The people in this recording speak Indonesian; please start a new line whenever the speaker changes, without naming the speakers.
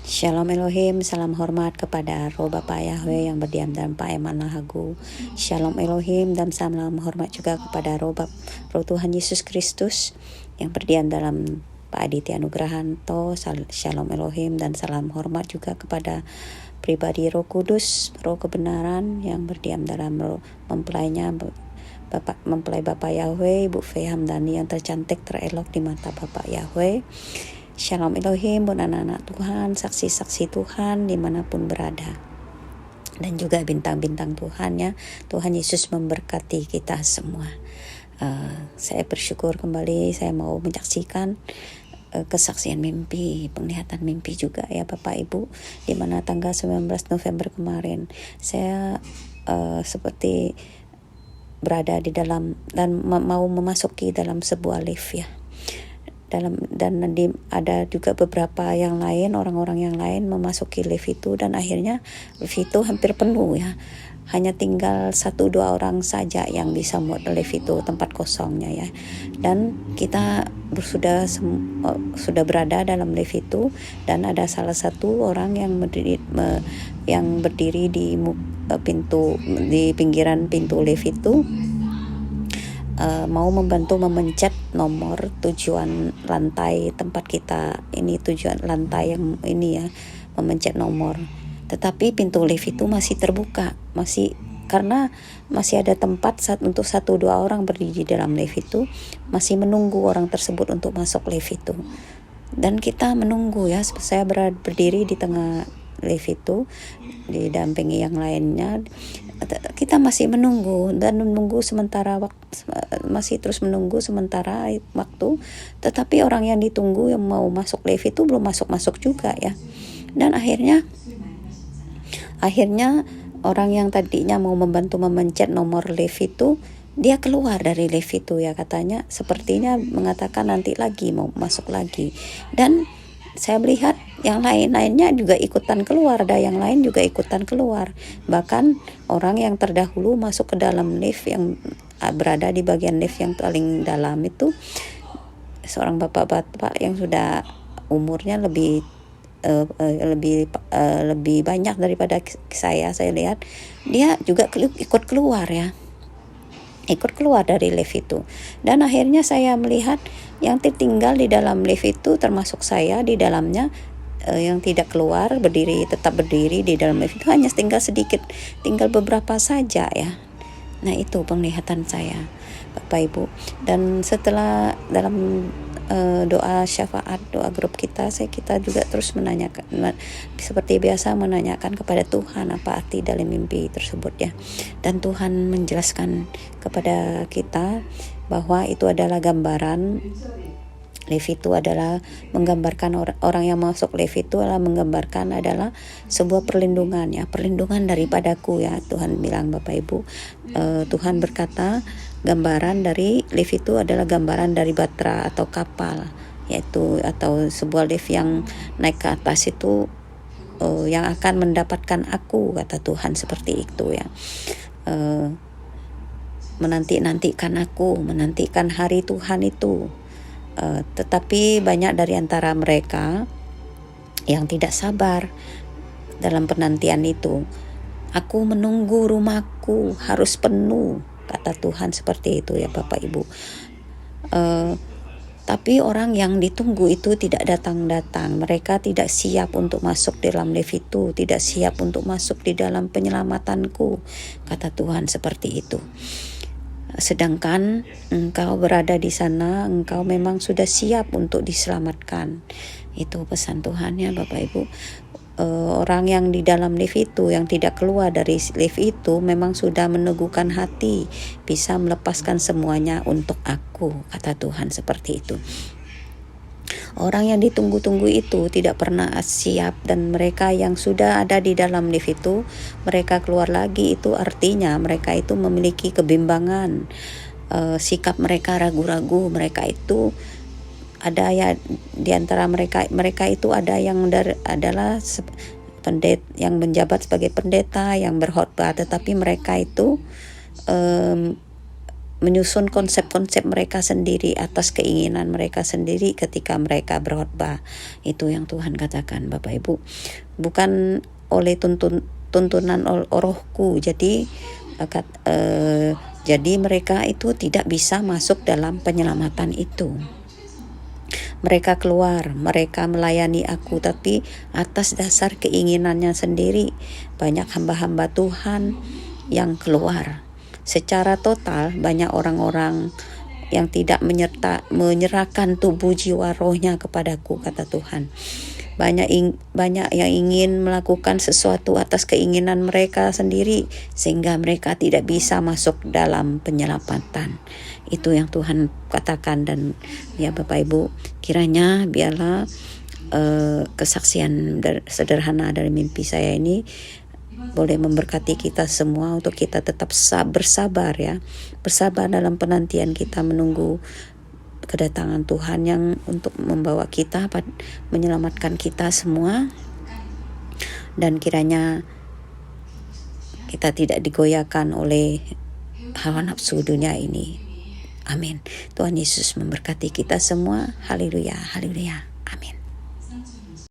Shalom Elohim, salam hormat kepada Roh Bapa Yahweh yang berdiam dalam Paeman Lahagu. Shalom Elohim dan salam hormat juga kepada Roh Tuhan Yesus Kristus yang berdiam dalam Pak Aditya Nugrahanto. Shalom Elohim dan salam hormat juga kepada pribadi Roh Kudus, Roh kebenaran yang berdiam dalam mempelainya mempelai Bapak Yahweh, Ibu Fei Hamdani yang tercantik terelok di mata Bapak Yahweh. Shalom Elohim buat anak-anak Tuhan, saksi-saksi Tuhan dimanapun berada. Dan juga bintang-bintang Tuhan ya. Tuhan Yesus memberkati kita semua. Saya bersyukur kembali saya mau menyaksikan kesaksian mimpi, penglihatan mimpi juga ya Bapak Ibu. Di mana tanggal 19 November kemarin saya seperti berada di dalam dan mau memasuki dalam sebuah lift ya. Ada juga beberapa yang lain, orang-orang yang lain memasuki lift itu dan akhirnya lift itu hampir penuh ya. Hanya tinggal 1-2 orang saja yang bisa muat lift itu, tempat kosongnya ya. Dan kita sudah berada dalam lift itu dan ada salah satu orang yang berdiri di pinggiran pintu lift itu. Mau membantu memencet nomor tujuan lantai tempat kita ini, tujuan lantai yang ini ya, memencet nomor. Tetapi pintu lift itu masih terbuka, karena masih ada tempat untuk 1-2 orang berdiri di dalam lift itu, masih menunggu orang tersebut untuk masuk lift itu. Dan kita menunggu ya, saya berdiri di tengah lift itu didampingi yang lainnya. Kita masih menunggu dan masih terus menunggu sementara waktu, tetapi orang yang ditunggu yang mau masuk lift itu belum masuk juga ya. Dan akhirnya orang yang tadinya mau membantu memencet nomor lift itu, dia keluar dari lift itu ya, katanya sepertinya mengatakan nanti lagi mau masuk lagi. Dan saya melihat yang lainnya juga ikutan keluar, ada yang lain juga ikutan keluar. Bahkan orang yang terdahulu masuk ke dalam lift yang berada di bagian lift yang paling dalam itu, seorang bapak-bapak yang sudah umurnya lebih banyak daripada saya lihat, dia juga ikut keluar dari lift itu. Dan akhirnya saya melihat yang tertinggal di dalam lift itu termasuk saya di dalamnya, yang tidak keluar, tetap berdiri di dalam lift itu hanya tinggal beberapa saja ya. Nah itu penglihatan saya Bapak Ibu. Dan setelah dalam doa syafaat, doa grup kita juga terus menanyakan, seperti biasa menanyakan kepada Tuhan apa arti dalam mimpi tersebut ya. Dan Tuhan menjelaskan kepada kita bahwa itu adalah gambaran lift itu adalah menggambarkan orang yang masuk lift itu menggambarkan adalah sebuah perlindungan daripadaku ya. Tuhan bilang Bapak Ibu, Tuhan berkata gambaran dari lift itu adalah gambaran dari batra atau kapal, yaitu atau sebuah lift yang naik ke atas itu yang akan mendapatkan aku, kata Tuhan seperti itu ya. Menantikan aku, menantikan hari Tuhan itu. Tetapi banyak dari antara mereka yang tidak sabar dalam penantian itu. Aku menunggu rumahku harus penuh, kata Tuhan seperti itu ya Bapak Ibu. Tapi orang yang ditunggu itu tidak datang-datang. Mereka tidak siap untuk masuk dalam lift itu, tidak siap untuk masuk di dalam penyelamatanku, kata Tuhan seperti itu. Sedangkan engkau berada di sana, engkau memang sudah siap untuk diselamatkan. Itu pesan Tuhan ya Bapak Ibu. Orang yang di dalam lift itu, yang tidak keluar dari lift itu, memang sudah meneguhkan hati, bisa melepaskan semuanya untuk aku, kata Tuhan seperti itu. Orang yang ditunggu-tunggu itu tidak pernah siap, dan mereka yang sudah ada di dalam lift itu, mereka keluar lagi, itu artinya mereka itu memiliki kebimbangan, sikap mereka ragu-ragu. Mereka itu ada ya di antara mereka itu ada yang adalah yang menjabat sebagai pendeta, yang berkhotbah, tetapi mereka itu menyusun konsep-konsep mereka sendiri atas keinginan mereka sendiri ketika mereka berkhotbah. Itu yang Tuhan katakan, Bapak Ibu. Bukan oleh tuntunan rohku. Jadi mereka itu tidak bisa masuk dalam penyelamatan itu. Mereka keluar, mereka melayani aku, tapi atas dasar keinginannya sendiri. Banyak hamba-hamba Tuhan yang keluar. Secara total banyak orang-orang yang tidak menyerahkan tubuh jiwa rohnya kepadaku, kata Tuhan. Banyak yang ingin melakukan sesuatu atas keinginan mereka sendiri, sehingga mereka tidak bisa masuk dalam penyelamatan. Itu yang Tuhan katakan. Dan ya Bapak Ibu, kiranya biarlah kesaksian sederhana dari mimpi saya ini boleh memberkati kita semua untuk kita tetap bersabar ya. Bersabar dalam penantian kita menunggu kedatangan Tuhan yang untuk membawa kita, menyelamatkan kita semua. Dan kiranya kita tidak digoyahkan oleh hawa nafsu dunia ini. Amin. Tuhan Yesus memberkati kita semua. Haleluya, haleluya.